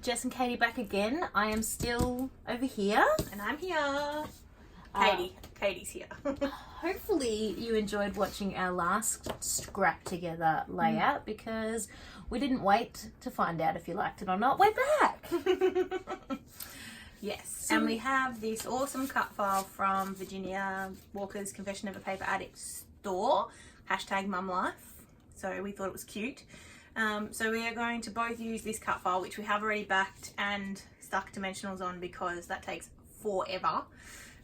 Jess and Katie back again. I am still over here. And I'm here. Katie's here. Hopefully you enjoyed watching our last scrap together layout because we didn't wait to find out if you liked it or not. We're back. Yes, and we have this awesome cut file from Virginia Walker's Confession of a Paper Addict store, #mumlife. So we thought it was cute. So we are going to both use this cut file, which we have already backed and stuck dimensionals on because that takes forever.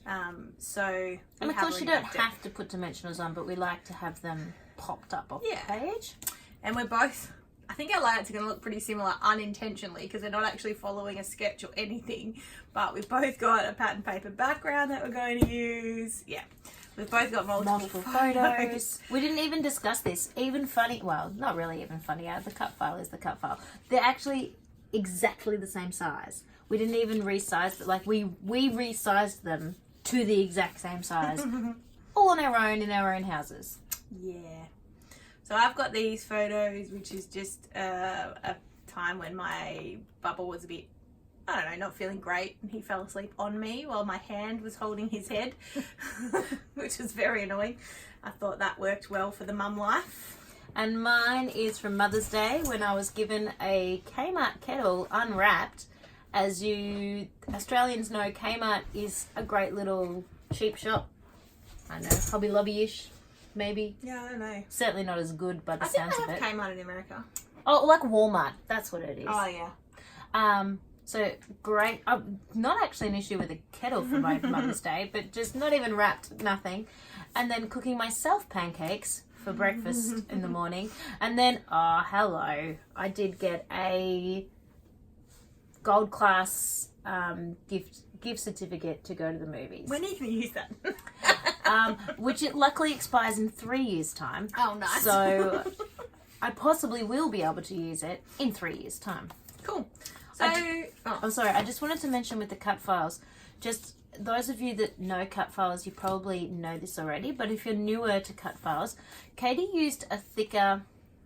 And of course you don't have to put dimensionals on, but we like to have them popped up off the page. And we're both, I think our layouts are going to look pretty similar unintentionally because they're not actually following a sketch or anything, but we've both got a pattern paper background that we're going to use. Yeah, we've both got multiple photos. We didn't even discuss this. Even funny, well, not really even funny. The cut file is the cut file. They're actually exactly the same size. We didn't even resize, but like we resized them to the exact same size, all on our own in our own houses. Yeah. So I've got these photos, which is just a time when my bubble was a bit, I don't know, not feeling great, and he fell asleep on me while my hand was holding his head, which was very annoying. I thought that worked well for the mum life. And mine is from Mother's Day when I was given a Kmart kettle unwrapped. As you Australians know, Kmart is a great little cheap shop. I know, Hobby Lobby-ish, maybe. Yeah, I don't know. Certainly not as good by the sounds of it. I think they have Kmart in America. Oh, like Walmart. That's what it is. Oh, yeah. So great. Not actually an issue with the kettle for my Mother's Day, but just not even wrapped, nothing. And then cooking myself pancakes for breakfast in the morning. And then, oh, hello. I did get a gold class gift certificate to go to the movies. When are you going to use that? Which it luckily expires in 3 years' time. Oh, nice. So I possibly will be able to use it in 3 years' time. Cool. So, I'm sorry, I just wanted to mention with the cut files, just those of you that know cut files, you probably know this already, but if you're newer to cut files, Katie used a thicker,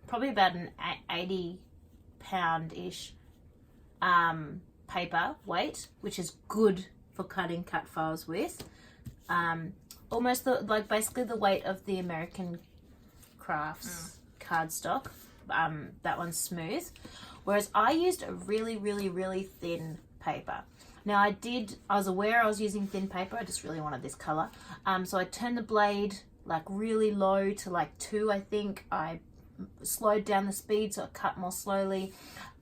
probably about an 80 pound-ish paper weight, which is good for cutting cut files with. Almost basically the weight of the American Crafts cardstock. That one's smooth. Whereas I used a really, really, really thin paper. Now I was aware I was using thin paper. I just really wanted this color. So I turned the blade like really low to like 2, I think. I slowed down the speed so it cut more slowly.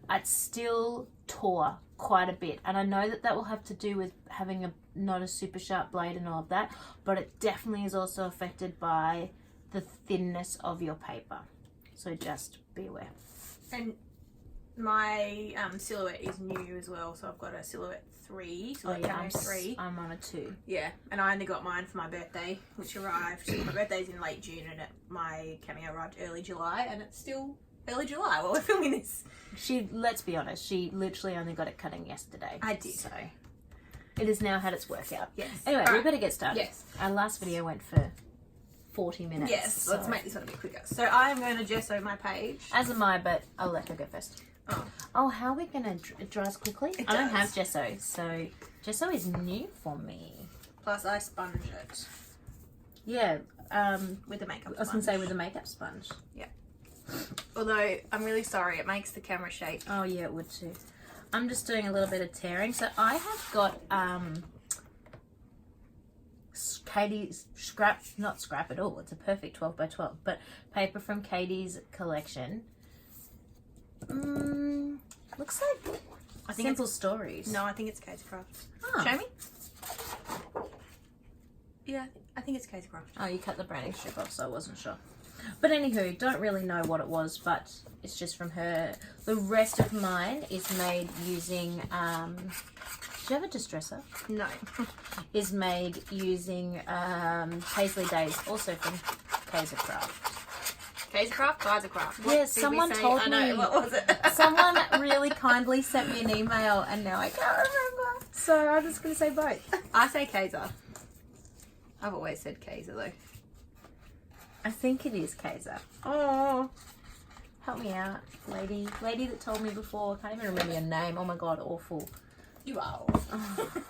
It still tore quite a bit, and I know that will have to do with having not a super sharp blade and all of that, but it definitely is also affected by the thinness of your paper. So just be aware. And my silhouette is new as well, so I've got a silhouette 3. So I'm on a 2. Yeah, and I only got mine for my birthday, which arrived. My birthday's in late June, and my cameo arrived early July, and it's still early July while we're filming this. Let's be honest, she literally only got it cutting yesterday. I did. So it has now had its workout. Yes. Anyway, we better get started. Yes. Our last video went for 40 minutes. Yes, so let's make this one a bit quicker. So I am going to gesso my page. As am I, but I'll let her go first. Oh, how are we going to... It dries quickly? I don't have gesso, so gesso is new for me. Plus I sponge it. Yeah. With the makeup sponge. I was going to say with the makeup sponge. Yeah. Although, I'm really sorry, it makes the camera shake. Oh, yeah, it would too. I'm just doing a little bit of tearing. So I have got Katie's not scrap at all. It's a perfect 12 by 12, but paper from Katie's collection. Looks like I think Simple Stories. No, I think it's Kate's Craft. Oh. Show me. Yeah, I think it's Kate's Craft. Oh, you cut the branding strip off, so I wasn't sure. But anywho, don't really know what it was, but it's just from her. The rest of mine is made using, do you have a distresser? No. Is made using Paisley Days, also from Kaiser Craft. Kaiser Craft? Kaiser Craft. Yeah, someone told me. What was it? Someone really kindly sent me an email, and now I can't remember. So I'm just going to say both. I say Kaiser. I've always said Kaiser though. I think it is Kaiser. Oh. Help me out, lady. Lady that told me before. I can't even remember your name. Oh my god, awful. You are awful.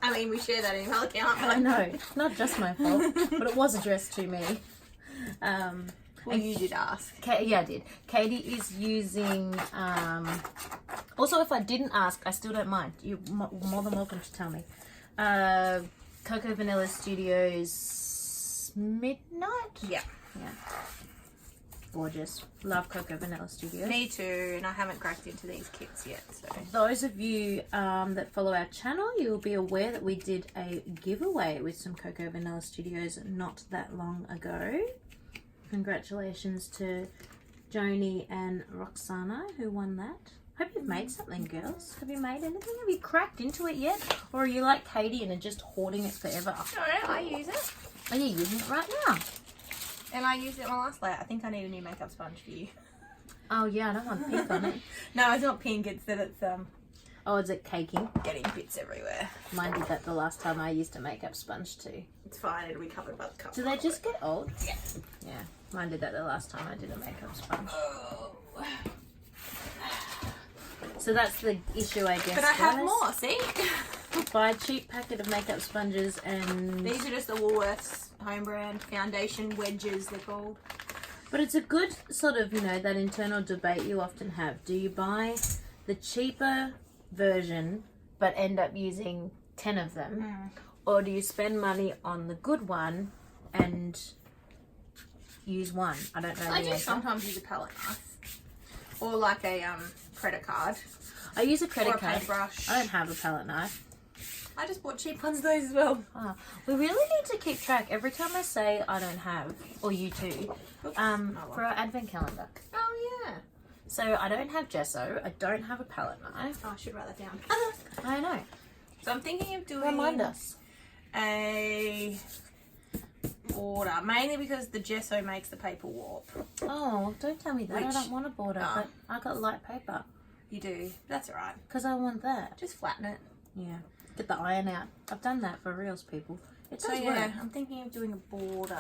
I mean, we share that email account. I know. It's not just my fault, but it was addressed to me. Well, you did ask. Yeah, I did. Katie is using... also, if I didn't ask, I still don't mind. You're more than welcome to tell me. Cocoa Vanilla Studios Midnight? Yeah. Yeah. Gorgeous. Love Cocoa Vanilla Studios. Me too, and I haven't cracked into these kits yet. So Those of you that follow our channel, you will be aware that we did a giveaway with some Cocoa Vanilla Studios not that long ago. Congratulations to Joni and Roxana who won that. Hope you've made something, girls. Have you made anything? Have you cracked into it yet? Or are you like Katie and are just hoarding it forever? no, I use it. Are you using it right now? And I used it my last layer. I think I need a new makeup sponge for you. Oh yeah, I don't want pink on it. No, it's not pink. It's that it's Oh, is it caking? getting bits everywhere. Mine did that the last time I used a makeup sponge too. It's fine. It'll be covered by the cup. Do they just get old? Yeah. Yeah, mine did that the last time I did a makeup sponge. Oh. So that's the issue, I guess. But I have guys. more. See. Buy a cheap packet of makeup sponges and... These are just the Woolworths home brand foundation wedges. They're called. But it's a good sort of, you know, that internal debate you often have. Do you buy the cheaper version but end up using 10 of them? Or do you spend money on the good one and use one? I don't know. I the do answer. sometimes use a palette knife. Or like a credit card. I use a Or credit a card. paintbrush. I don't have a palette knife. I just bought cheap ones those as well. Oh, we really need to keep track. Every time I say I don't have, or you too, for our advent calendar. Oh yeah. So I don't have gesso. I don't have a palette knife. Oh, I should write that down. I know. So I'm thinking of doing Remind us. a border, mainly because the gesso makes the paper warp. Oh, don't tell me that. I Which- don't want a border, but I got light paper You do. That's alright. because I want that. Just flatten it. Yeah. Get the iron out. I've done that for reals, people. It does So work. yeah, I'm thinking of doing a border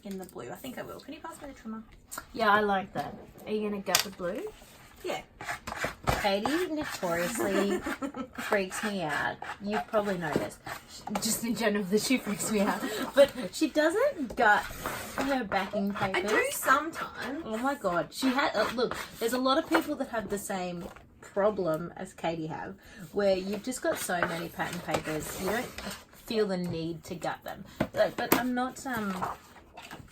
in the blue. I think I will. Can you pass me the trimmer? Yeah, I like that. Are you gonna gut the blue? Yeah. Katie notoriously freaks me out. You've probably noticed, just in general, that she freaks me out. But she doesn't gut her backing I papers. do sometimes. Oh my god, she had. Look, there's a lot of people that have the same problem as Katie have, where you've just got so many pattern papers, you don't feel the need to gut them. But I'm not.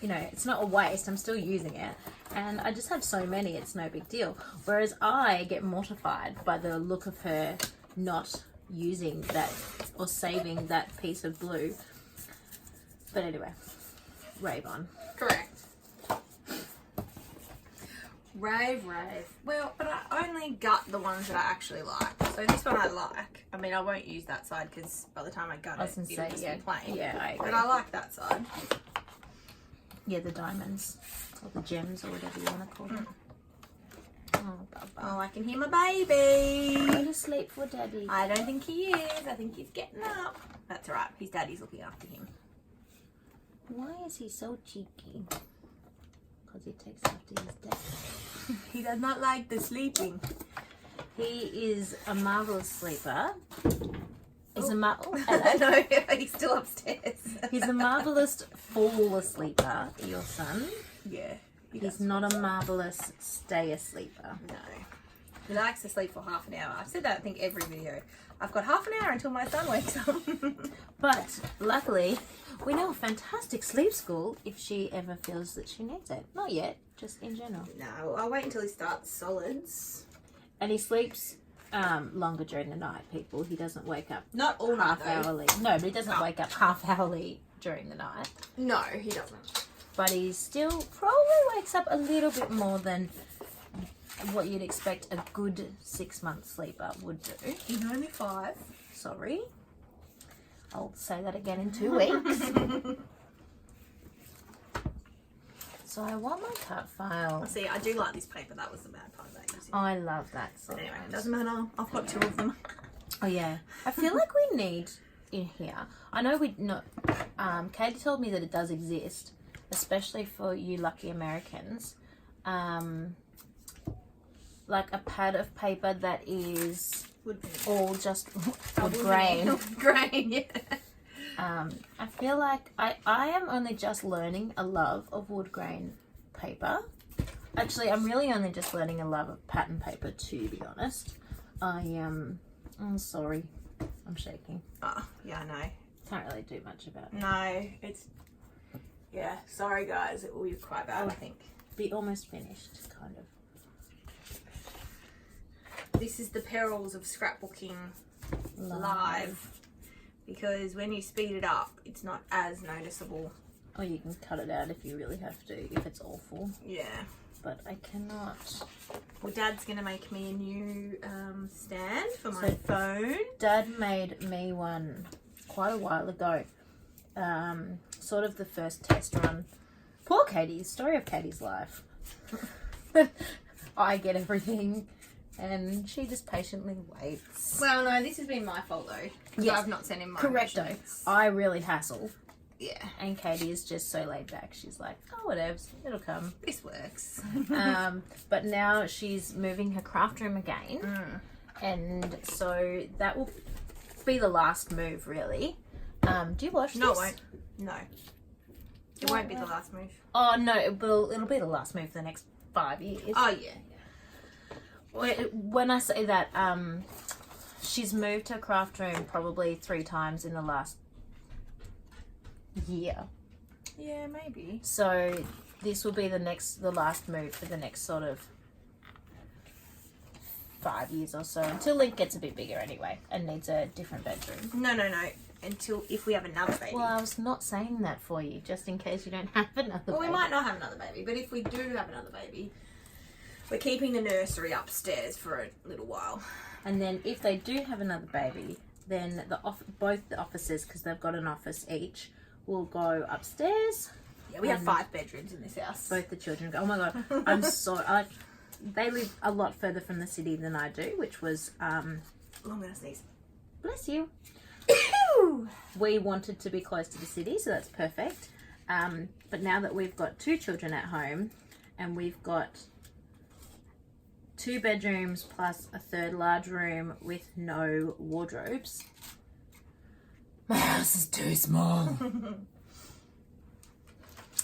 You know, it's not a waste. I'm still using it. And I just have so many, it's no big deal. Whereas I get mortified by the look of her not using that or saving that piece of blue. But anyway, rave on. Correct. Rave. Well, but I only gut the ones that I actually like. So this one I like. I mean, I won't use that side because by the time I gut I was it, gonna it'll say, just yeah, be plain. yeah, I agree. But I like that side. Yeah, the diamonds or the gems or whatever you want to call them. Oh, Baba. Oh, I can hear my baby. Go to sleep for daddy. I don't think he is. I think he's getting up. That's alright. His daddy's looking after him. Why is he so cheeky? Because he takes after his dad. He does not like the sleeping. He is a marvelous sleeper. He's No, he's still upstairs. He's a marvelous fall sleeper, your son. Yeah. He's not a marvelous stay a sleeper. No. He likes to sleep for half an hour. I've said that I think every video. I've got half an hour until my son wakes up. But luckily, we know a fantastic sleep school if she ever feels that she needs it. Not yet, just in general. No, I'll wait until he starts solids. And he sleeps longer during the night, people. He doesn't wake up Not all night, half though. hourly. No, but he doesn't wake up half hourly during the night. No, he doesn't. But he still probably wakes up a little bit more than what you'd expect a good 6-month sleeper would do. He's only 5. Sorry. I'll say that again in 2 weeks. So I want my cut file. See, I do like this paper. That was the bad part about using it. I love that But anyway, sometimes. doesn't matter. I've got 2 of them. Oh yeah. I feel like we need in here. I know we not. Katie told me that it does exist, especially for you lucky Americans. like a pad of paper that is Wood all just wood grain. Wood grain, yeah. I feel like I am only just learning a love of wood grain paper. Actually, I'm really only just learning a love of pattern paper, to be honest. I'm sorry. I'm shaking. Oh, yeah, I know. Can't really do much about it. No, it's... Yeah, sorry guys, it will be quite bad, I think. Be almost finished, kind of. This is the perils of scrapbooking live. Because when you speed it up, it's not as noticeable. Or you can cut it out if you really have to, if it's awful. Yeah. But I cannot. Well, Dad's going to make me a new stand for my phone. Dad made me one quite a while ago. Sort of the first test run. Poor Katie, story of Katie's life. I get everything and she just patiently waits. Well, no, this has been my fault though. Yes. I've not sent him my Correcto. measurements. I really hassle. Yeah. And Katie is just so laid back. She's like, oh, whatevs, it'll come. This works. But now she's moving her craft room again. And so that will be the last move, really. Do you watch this? No, it won't. No. It won't be the last move. Oh, no, it'll be the last move for the next 5 years. Oh, yeah. When I say that, she's moved her craft room probably 3 times in the last year. Yeah, maybe. So this will be the last move for the next sort of 5 years or so, until Link gets a bit bigger anyway and needs a different bedroom. No. Until if we have another baby. Well, I was not saying that for you, just in case you don't have another baby. Well, we might not have another baby, but if we do have another baby, we're keeping the nursery upstairs for a little while. And then if they do have another baby, then both the offices, because they've got an office each, will go upstairs. Yeah, we have 5 bedrooms in this house. Both the children go, oh my god, they live a lot further from the city than I do, which was, I'm going to sneeze. bless you. We wanted to be close to the city, so that's perfect. But now that we've got 2 children at home, and we've got 2 bedrooms plus a 3rd large room with no wardrobes, my house is too small.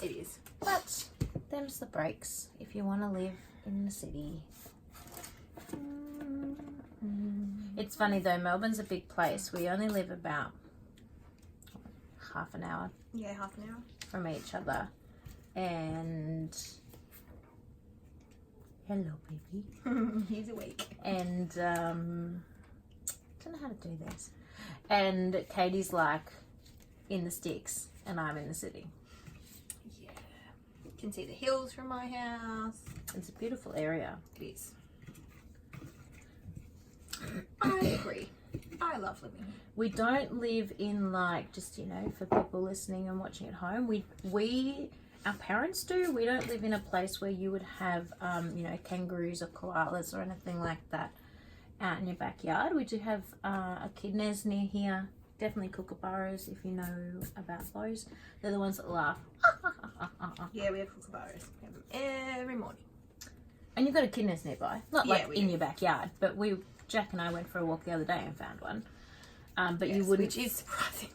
It is. But them's the breaks if you want to live in the city. It's funny though, Melbourne's a big place. We only live about half an hour. Yeah, half an hour. From each other. And hello, baby. He's awake. And don't know how to do this. And Katie's like in the sticks and I'm in the city. Yeah. You can see the hills from my house. It's a beautiful area. It is. I agree. I love living here. We don't live in like, just, you know, for people listening and watching at home, our parents do. We don't live in a place where you would have, you know, kangaroos or koalas or anything like that out in your backyard. We do have echidnas near here. Definitely kookaburras, if you know about those. They're the ones that laugh. Yeah, we have kookaburras. We have them every morning. And you've got echidnas nearby. Not Yeah, like we in do. your backyard, but Jack and I went for a walk the other day and found one. But Yes, you wouldn't... Which is surprising.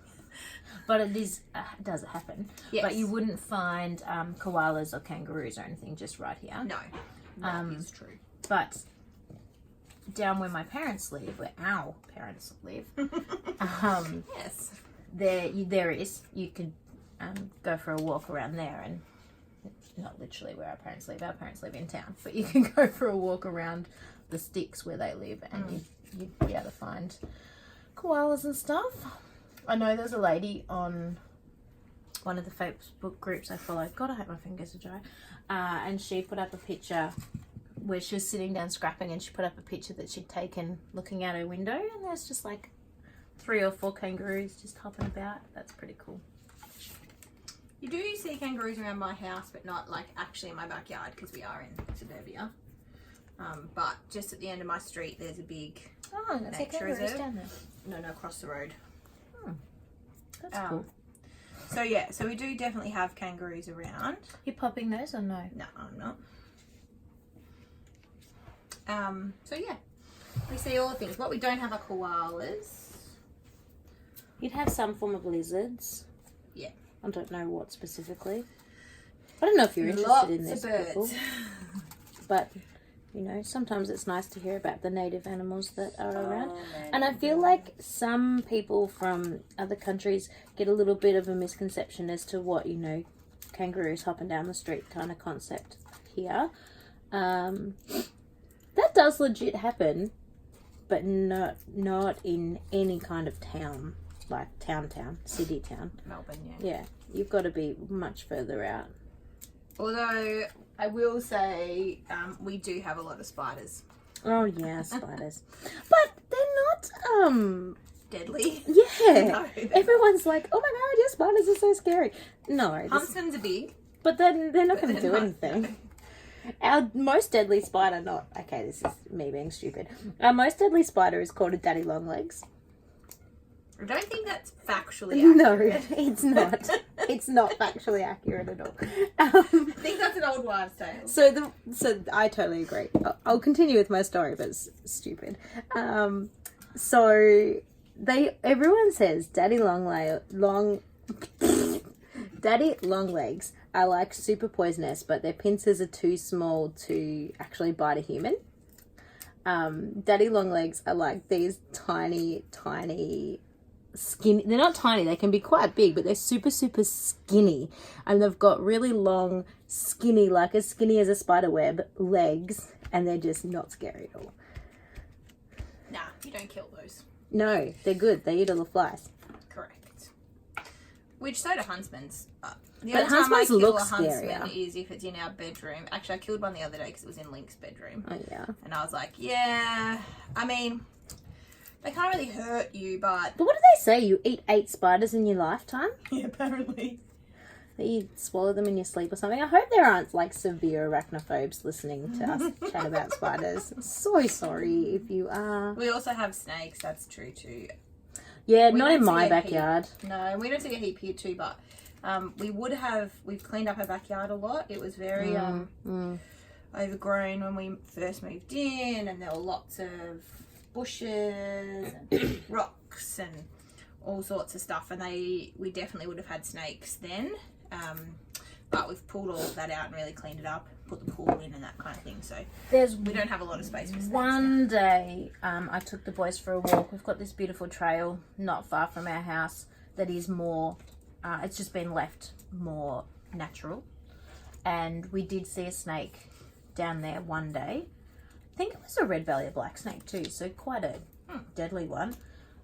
But it is does happen. Yes. But you wouldn't find koalas or kangaroos or anything just right here. No, that is true. But down where my parents live, where our parents live, Yes. there is. You could go for a walk around there, and not literally where our parents live. Our parents live in town, but you can go for a walk around the sticks where they live, and you'd be able to find koalas and stuff. I know there's a lady on one of the Facebook groups I follow. God, I hope my fingers are dry. And she put up a picture where she was sitting down scrapping, and she put up a picture that she'd taken looking out her window, and there's just like 3 or 4 kangaroos just hopping about. That's pretty cool. You do see kangaroos around my house, but not like actually in my backyard because we are in suburbia. But just at the end of my street, there's a big Oh, that's nature kangaroos reserve. down there. No, across the road. That's cool. So yeah, so we do definitely have kangaroos around. You popping those or no? No, I'm not. So yeah, we see all the things. What we don't have are koalas. You'd have some form of lizards. Yeah. I don't know what specifically. I don't know if you're interested Lots in this, of birds. people, but you know, sometimes it's nice to hear about the native animals that are around. And I feel like some people from other countries get a little bit of a misconception as to what, you know, kangaroos hopping down the street kind of concept here. That does legit happen, but not in any kind of town, like city town. Melbourne, yeah. Yeah, you've got to be much further out. Although I will say we do have a lot of spiders. Oh yeah, spiders. But they're not Deadly. yeah. No, Everyone's like, "Oh my god, your spiders are so scary." No, Huntsmen's are big. but then they're not But going to they're do not, anything. no. Our most deadly spider, this is me being stupid. Our most deadly spider is called a daddy long legs. I don't think that's factually accurate. No, it's not. It's not factually accurate at all. I think that's an old wives' tale. So I totally agree. I'll continue with my story, but it's stupid. So everyone says daddy long legs are like super poisonous, but their pincers are too small to actually bite a human. Daddy long legs are like these tiny skinny. They're not tiny, they can be quite big, but they're super skinny, and they've got really long skinny, like as skinny as a spider web legs, and they're just not scary at all. Nah, you don't kill those. No, they're good. They eat all the flies. Correct. Which so do huntsmen's. The But only time I huntsmen's kill look a huntsman scarier. is if it's in our bedroom. Actually, I killed one the other day because it was in Link's bedroom. Oh yeah. And I was like, yeah, I mean, they can't really hurt you, but... But what do they say? You eat 8 spiders in your lifetime? Yeah, apparently. That you swallow them in your sleep or something? I hope there aren't like severe arachnophobes listening to us chat about spiders. I'm so sorry if you are. We also have snakes, that's true too. Yeah, We not don't in my see a backyard. No, we don't see a heap here too, but we've cleaned up our backyard a lot. It was very overgrown when we first moved in, and there were lots of bushes and rocks and all sorts of stuff, and we definitely would have had snakes then, but we've pulled all of that out and really cleaned it up, put the pool in and that kind of thing, so we don't have a lot of space for snakes One day, I took the boys for a walk. We've got this beautiful trail not far from our house that is more, it's just been left more natural, and we did see a snake down there one day. I think it was a red belly, a black snake too, so quite a deadly one.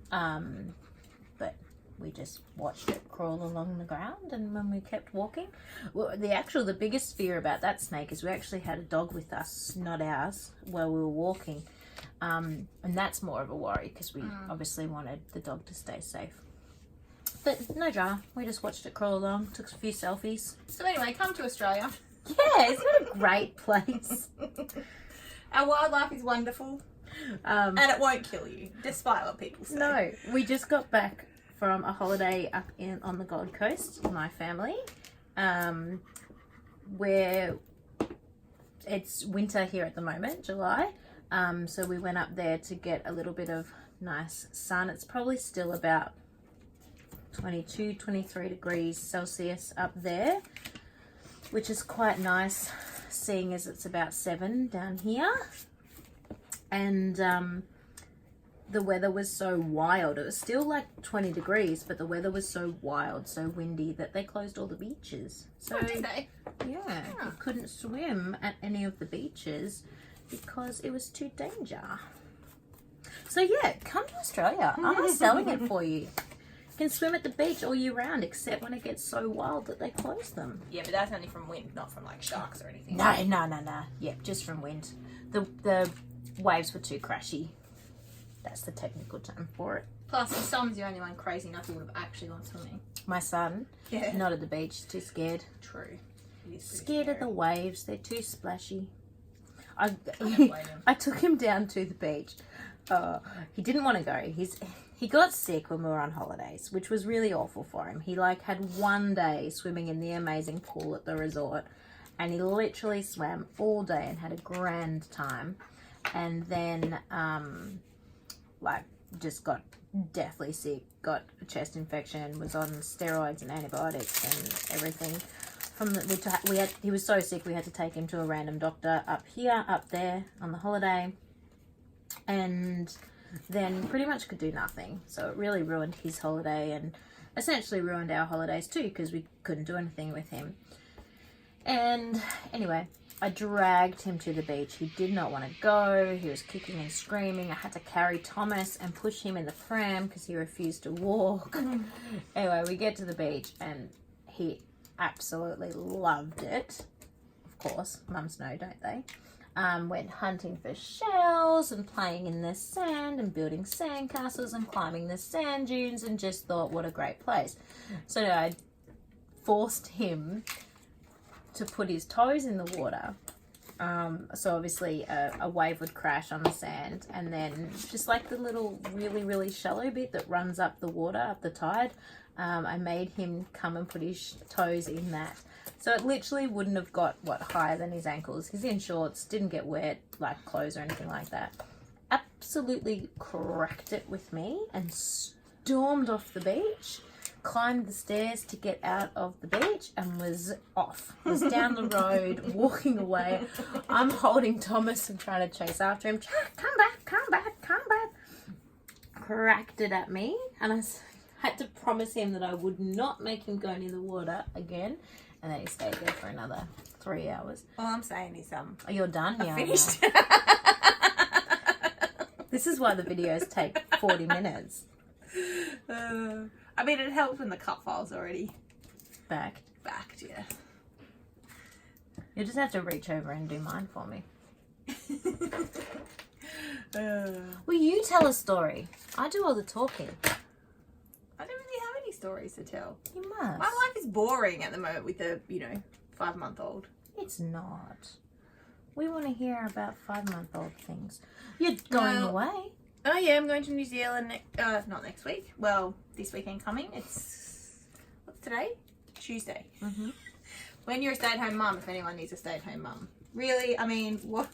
But we just watched it crawl along the ground, and when we kept walking, well, the biggest fear about that snake is we actually had a dog with us, not ours, while we were walking, and that's more of a worry because we obviously wanted the dog to stay safe. But no drama, we just watched it crawl along, took a few selfies. So anyway, come to Australia. Yeah, isn't it a great place? Our wildlife is wonderful, and it won't kill you, despite what people say. No, we just got back from a holiday up on the Gold Coast, my family, where it's winter here at the moment, July. So we went up there to get a little bit of nice sun. It's probably still about 22, 23 degrees Celsius up there, which is quite nice, seeing as it's about 7 down here. And the weather was so wild. It was still like 20 degrees, but the weather was so wild, so windy, that they closed all the beaches. So Did they? yeah, you couldn't swim at any of the beaches because it was too danger. So yeah, come to Australia. I'm selling it for you. You can swim at the beach all year round, except when it gets so wild that they close them. Yeah, but that's only from wind, not from like sharks or anything. No. Yep, just from wind. The waves were too crashy. That's the technical term for it. Plus, if someone's the only one crazy enough who would have actually gone swimming. My son, Yeah. not at the beach, too scared. True. It is pretty Scared of the scary. waves, they're too splashy. I don't blame him. I took him down to the beach. He didn't want to go. He got sick when we were on holidays, which was really awful for him. He had one day swimming in the amazing pool at the resort, and he literally swam all day and had a grand time. and then like just got deathly sick, got a chest infection, was on steroids and antibiotics and everything. He was so sick we had to take him to a random doctor up there on the holiday, and then pretty much could do nothing. So it really ruined his holiday and essentially ruined our holidays too, because we couldn't do anything with him. And anyway, I dragged him to the beach. He did not want to go. He was kicking and screaming. I had to carry Thomas and push him in the pram because he refused to walk. Anyway, we get to the beach and he absolutely loved it. Of course, mums know, don't they? Went hunting for shells and playing in the sand and building sandcastles and climbing the sand dunes, and just thought, what a great place. So I forced him to put his toes in the water. So obviously a wave would crash on the sand, and then just like the little really, really shallow bit that runs up the water, up the tide, I made him come and put his toes in that. So it literally wouldn't have got, higher than his ankles. He's in shorts, didn't get wet, like clothes or anything like that. Absolutely cracked it with me and stormed off the beach, climbed the stairs to get out of the beach, and was off. Was down the road, walking away. I'm holding Thomas and trying to chase after him. Come back, come back, come back. Cracked it at me, and I had to promise him that I would not make him go near the water again. And then he stayed there for another 3 hours. All I'm saying is, Oh, you're done? I Yeah, finished. This is why the videos take 40 minutes. I mean, it helped when the cut file's already Back. backed, yeah. You just have to reach over and do mine for me. Will you tell a story? I do all the talking. I don't really have any stories to tell. You must. My life is boring at the moment with a, 5-month-old. It's not. We want to hear about 5-month-old things. You're going away. Oh yeah, I'm going to New Zealand, not next week. Well, this weekend coming. What's today? Tuesday. Mm-hmm. When you're a stay-at-home mum, if anyone needs a stay-at-home mum. Really, I mean, what?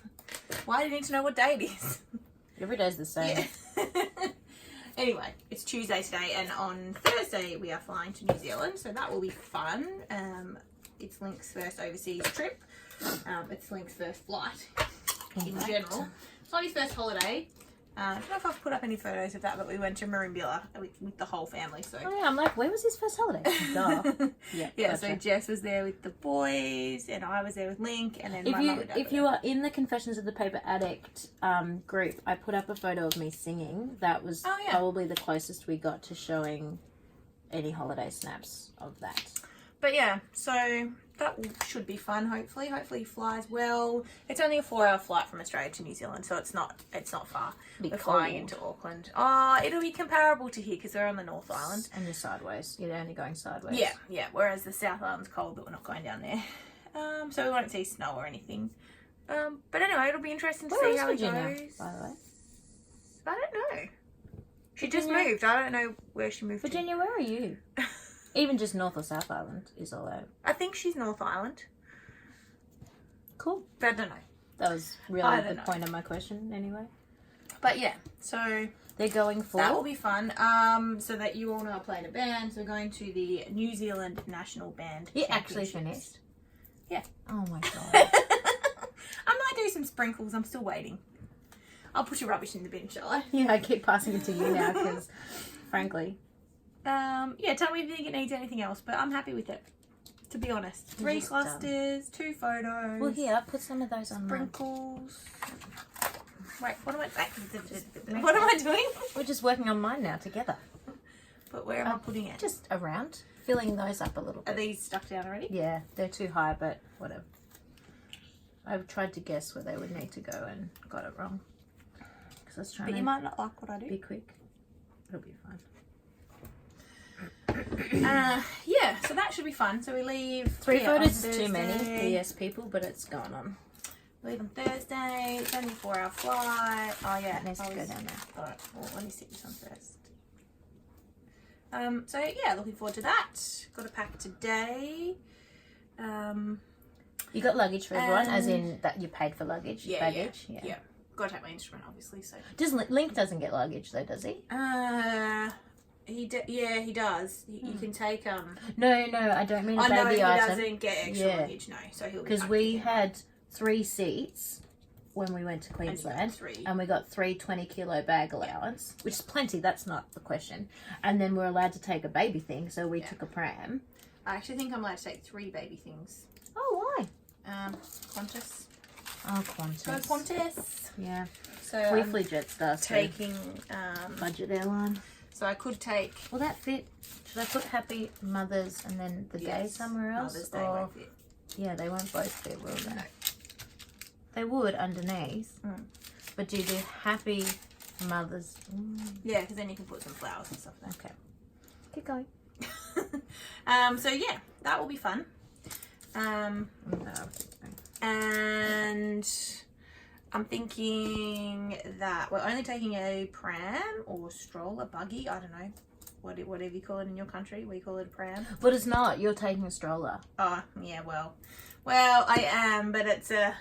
Why do you need to know what day it is? Every day's the same. Yeah. Anyway, it's Tuesday today, and on Thursday we are flying to New Zealand, so that will be fun. It's Link's first overseas trip. It's Link's first flight in general. It's not his first holiday. I don't know if I've put up any photos of that, but we went to Merimbula with the whole family. So Oh yeah, I'm like, where was his first holiday? Duh. yeah, Gotcha. So Jess was there with the boys, and I was there with Link, and then my mum and dad. If you are in the Confessions of the Paper Addict group, I put up a photo of me singing. That was probably the closest we got to showing any holiday snaps of that. But yeah, so that should be fun. Hopefully he flies well. It's only a 4-hour flight from Australia to New Zealand, so it's not far. We're flying into Auckland. Oh, it'll be comparable to here because we're on the North Island. And you're sideways. You're only going sideways. Yeah. Whereas the South Island's cold, but we're not going down there. So we won't see snow or anything. But anyway, it'll be interesting to see how Virginia, it goes. by the way? I don't know. She just moved. I don't know where she moved. Virginia, where are you? Even just North or South Island is all out. I think she's North Island. Cool. But I don't know. That was really the point of my question anyway. But yeah, so they're going for... That will be fun. So that you all know I play in a band. So we're going to the New Zealand National Band. You actually finished? Yeah. Oh my god. I might do some sprinkles. I'm still waiting. I'll put your rubbish in the bin, shall I? Yeah, I keep passing it to you now because, frankly... yeah, tell me if you think it needs anything else, but I'm happy with it, to be honest. 3 clusters, 2 photos. Well, here, put some of those on sprinkles. Wait, what am I doing? We're just working on mine now together. But where am I putting it? Just around, filling those up a little bit. Are these stuck down already? Yeah, they're too high, but whatever. I've tried to guess where they would need to go and got it wrong. Because I was trying But you might not like what I do. Be quick. It'll be fine. Yeah, so that should be fun. So we leave 3 photos is too many. Yes, people, but it's going on. Leave on Thursday. It's only a 4-hour flight. Oh yeah, it needs to go down there. Alright, well, let me stick this on first. So yeah, looking forward to that. Got to pack today. You got luggage for everyone, as in that you paid for luggage. Yeah, baggage. Yeah. got to take my instrument, obviously. So Link doesn't get luggage though, does he? Yeah, he does. You can take No, I don't mean a no, baby he item. doesn't get extra luggage. No, so he'll be because we had 3 seats when we went to Queensland, and we got 3 20-kilo bag allowance, which is plenty. That's not the question. And then we're allowed to take a baby thing, so we took a pram. I actually think I'm allowed to take 3 baby things. Oh, why? Qantas. Oh, Qantas. Go Qantas. Yeah. So Briefly Jetstar. taking budget airline. So I could take. Will that fit? Should I put Happy Mothers and then the day somewhere else? Mother's Day won't fit. Yeah, they won't both fit, will they? No. They would underneath. But do you do Happy Mothers? Yeah, because then you can put some flowers and stuff there. Okay. Keep going. So yeah, that will be fun. And I'm thinking that we're only taking a pram or stroller, buggy, I don't know. Whatever you call it in your country, we call it a pram. But it's not. You're taking a stroller. Oh, yeah, well, I am, but it's a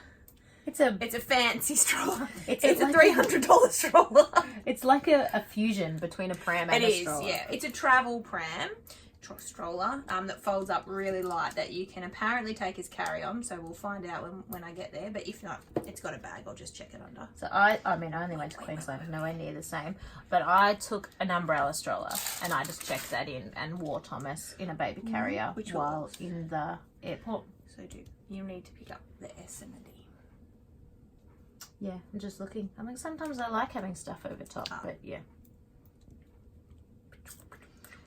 fancy stroller. It's a $300 stroller. It's like a fusion between a pram and a stroller. It is, yeah. It's a travel pram stroller that folds up really light that you can apparently take as carry-on. So we'll find out when I get there. But if not, it's got a bag. I'll just check it under. So I only went to Queensland, nowhere near the same. But I took an umbrella stroller and I just checked that in and wore Thomas in a baby carrier while in the airport. So you need to pick up the S and the D. Yeah, I'm just looking. I mean, sometimes I like having stuff over top, but yeah.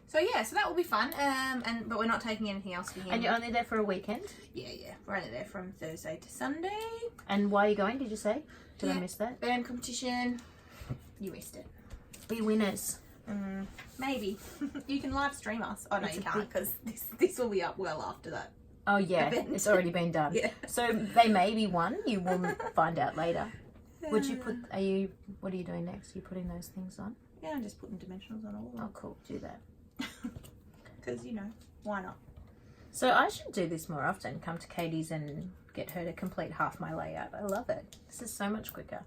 So yeah, so that will be fun. But we're not taking anything else for him. And you're only there for a weekend? Yeah. We're only there from Thursday to Sunday. And why are you going? Did you say? Did I miss that? Band competition. You missed it. Be winners. Maybe you can live stream us. Oh no, you can't because this will be up well after that. Oh yeah, it's already been done. Yeah. So they may be won. You will find out later. Would you put? What are you doing next? Are you putting those things on? Yeah, I'm just putting dimensionals on all of them. Oh, cool. Do that. Because why not? So I should do this more often. Come to Katie's and get her to complete half my layout. I love it. This is so much quicker.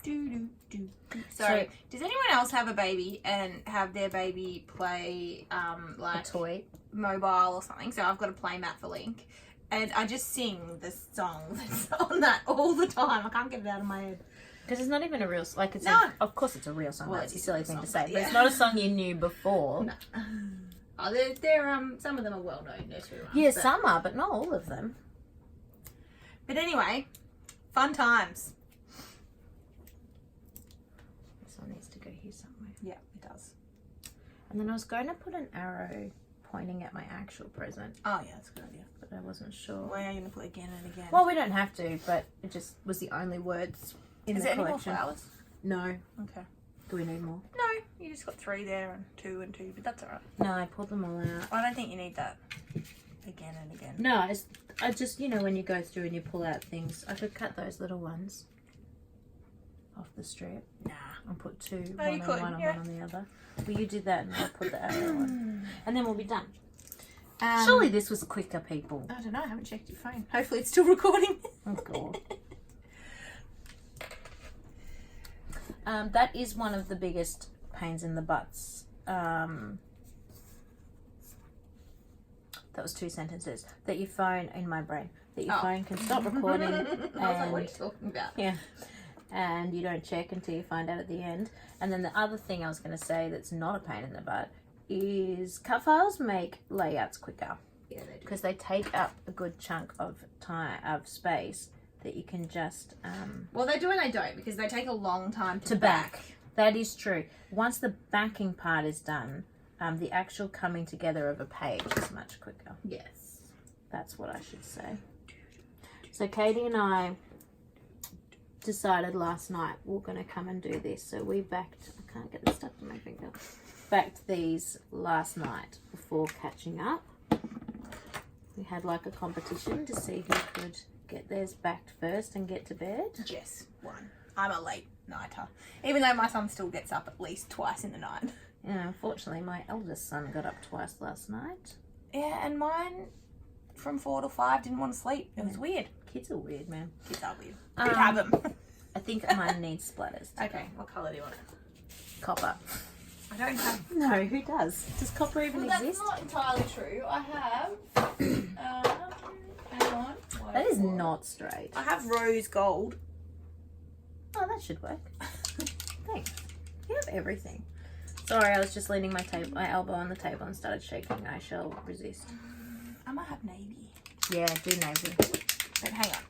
So does anyone else have a baby and have their baby play like a toy, mobile or something? So I've got a play mat for Link, and I just sing the song that's on that all the time. I can't get it out of my head. Because it's not even a real, like it's of course it's a real song. Well, it's a silly thing to say, but it's not a song you knew before. No. Oh, they're some of them are well known nursery rhymes. Yeah, some are, but not all of them. But anyway, fun times. This one needs to go here somewhere. Yeah, it does. And then I was going to put an arrow pointing at my actual present. Oh yeah, that's a good idea. But I wasn't sure. Why are you going to put again and again? Well, we don't have to, but it just was the only words in the collection. Is there any more flowers? No. Okay. Do we need more? No, you just got 3 there and 2 and 2, but that's alright. No, I pulled them all out. I don't think you need that again and again. No, I just, when you go through and you pull out things, I could cut those little ones off the strip. Nah. And put 2, one on one and one on the other. Well, you do that and I'll put the arrow on. And then we'll be done. Surely this was quicker, people. I don't know, I haven't checked your phone. Hopefully it's still recording. Oh, God. That is one of the biggest pains in the butts. That was 2 sentences. That your phone, in my brain, that your phone can stop recording. And, I was like, what are you talking about? Yeah. And you don't check until you find out at the end. And then the other thing I was going to say that's not a pain in the butt is cut files make layouts quicker. Yeah, they do. Because they take up a good chunk of space that you can just... well, they do and they don't, because they take a long time to back. That is true. Once the backing part is done, the actual coming together of a page is much quicker. Yes. That's what I should say. So Katie and I decided last night we're going to come and do this. So we backed... I can't get the stuff to my finger. Backed these last night before catching up. We had like a competition to see who could get theirs backed first and get to bed. Jess won. I'm a late nighter, even though my son still gets up at least twice in the night. Yeah, unfortunately my eldest son got up twice last night. Yeah, and mine from 4 to 5 didn't want to sleep. It was weird. Kids are weird, man. Kids are weird. We have them. I think mine needs splatters. Okay, what colour do you want? Copper. I don't have. No, who does? Does copper even Well, exist? that's not entirely true. I have. Hang on. That is not straight. I have rose gold. Oh, that should work. Thanks. You have everything. Sorry, I was just leaning my elbow on the table and started shaking. I shall resist. I might have navy. Yeah, do navy. But hang on.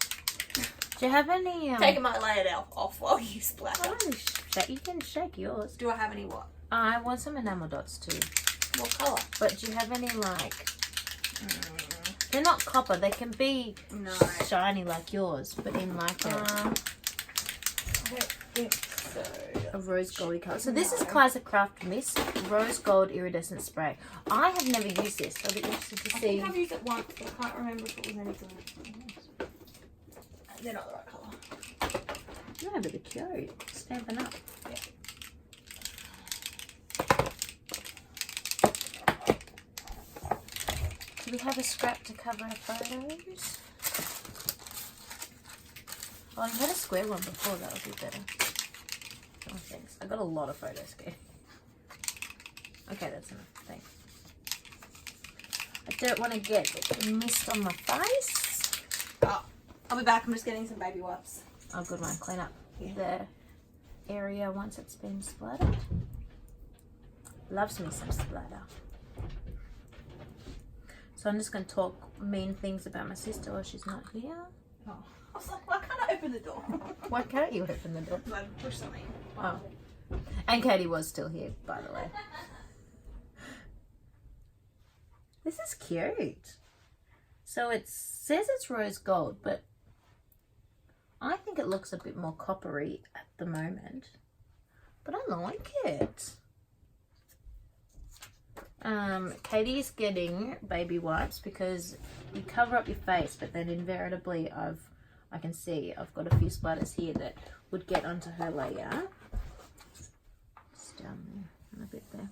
Do you have any? Taking my layer off while you splatter. You can shake yours. Do I have any what? I want some enamel dots too. What colour? But do you have any like? They're not copper. They can be shiny like yours, but in like I don't think so. a rose goldy colour. So this is Kaiser Craft Mist Rose Gold Iridescent Spray. I have never used this. I'll be interested to see. I think I've used it once, but I can't remember if it was any good. They're not the right colour. No, but they're cute. Stamping up. Yeah. Do we have a scrap to cover our photos? Oh, I had a square one before. That would be better. Oh, thanks. I got a lot of photos, Katie. Okay, that's enough. Thanks. I don't want to get mist on my face. Oh, I'll be back. I'm just getting some baby wipes. Oh, good one. Clean up the area once it's been splattered. Loves me some splatter. So I'm just going to talk mean things about my sister while she's not here. Oh. I was like, why can't I open the door? Why can't you open the door? Because I pushed something. Oh. And Katie was still here, by the way. This is cute. So it says it's rose gold, but I think it looks a bit more coppery at the moment. But I like it. Katie's getting baby wipes because you cover up your face, but then invariably I can see I've got a few splatters here that would get onto her layer. Just down there and a bit there.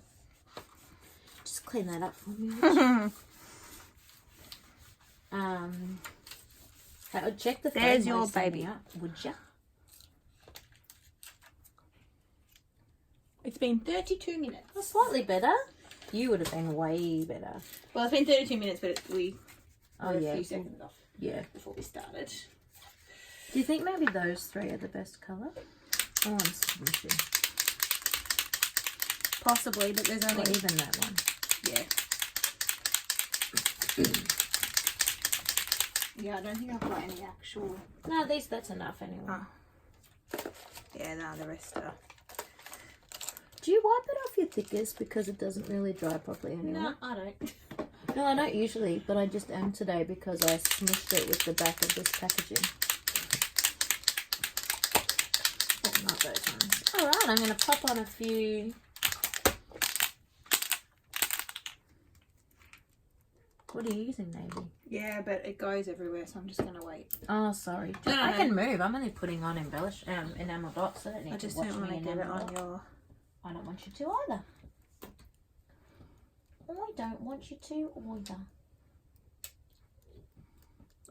Just clean that up for me. I would check the There's phone your while baby. up, would ya? It's been 32 minutes. Well, slightly better. You would have been way better. Well, it's been 32 minutes, but we Oh were yeah. a few seconds off Yeah. before we started. Do you think maybe those three are the best colour? Oh, I'm smooshing. Possibly, but there's Or only... even that one. Yeah. Yeah, I don't think I've got any actual... No, that's enough anyway. Oh. Yeah, no, the rest are... Do you wipe it off your thickest because it doesn't really dry properly anymore? No, I don't. No, I don't usually, but I just am today because I smushed it with the back of this packaging. Oh, not those ones. Alright, I'm going to pop on a few. What are you using, Navy? Yeah, but it goes everywhere, so I'm just going to wait. Oh, sorry. No, I can move. I'm only putting on enamel dots. I don't need I just to watch don't want me to get it enamel on dot. your... I don't want you to either. I don't want you to either.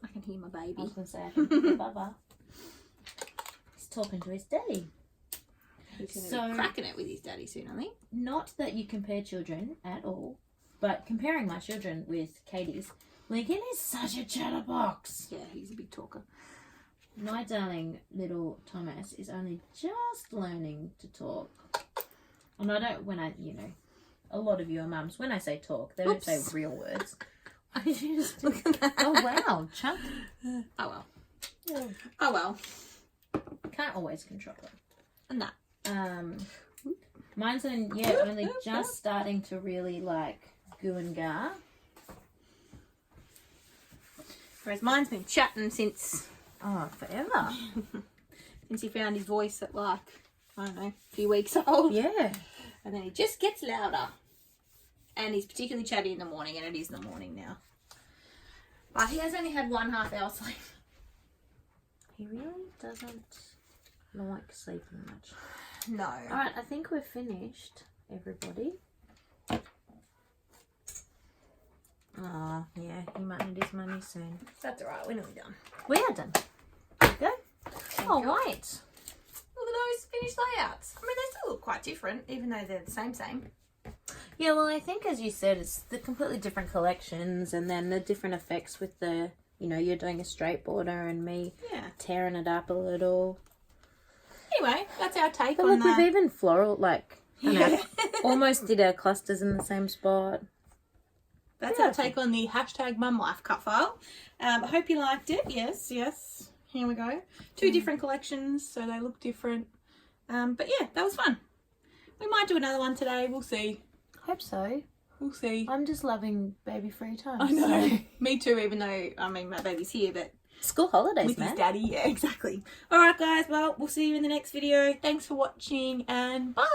I can hear my I baby. was going to say, I can hear Bubba. He's talking to his daddy. He's going to So- be cracking it with his daddy soon, I think. Not that you compare children at all, but comparing my children with Katie's, Lincoln is such a chatterbox. Yeah, he's a big talker. My darling little Thomas is only just learning to talk. And I don't, a lot of you are mums, when I say talk, they don't say real words. I just, Look at that. oh wow, chunk. Oh well. Yeah. Oh well. Can't always control it. And that. Mine's only just starting to really like goo and gar. Whereas mine's been chatting since Forever. he found his voice at like, I don't know, a few weeks old. Yeah. And then he just gets louder. And he's particularly chatty in the morning, and it is the morning now. But he has only had 1/2 hour sleep. He really doesn't like sleeping much. No. Alright, I think we're finished, everybody. Oh, yeah, he might need his money soon. That's alright, we're nearly done. We are done. There we go. Oh, wait. finished layouts. I mean, they still look quite different, even though they're the same. Yeah, well, I think, as you said, it's the completely different collections, and then the different effects with the, you know, you're doing a straight border and me tearing it up a little. Anyway, that's our take But on look, we've even floral, like, almost did our clusters in the same spot. That's our take on the hashtag Mum Life cut file. I hope you liked it. Yes. Here we go. 2 different collections, so they look different. But yeah, that was fun. We might do another one today. We'll see. Hope so. We'll see. I'm just loving baby free time. I know. So. Me too, even though, I mean, my baby's here, but... School holidays, with man. his daddy. Yeah, exactly. All right, guys. Well, we'll see you in the next video. Thanks for watching, and bye.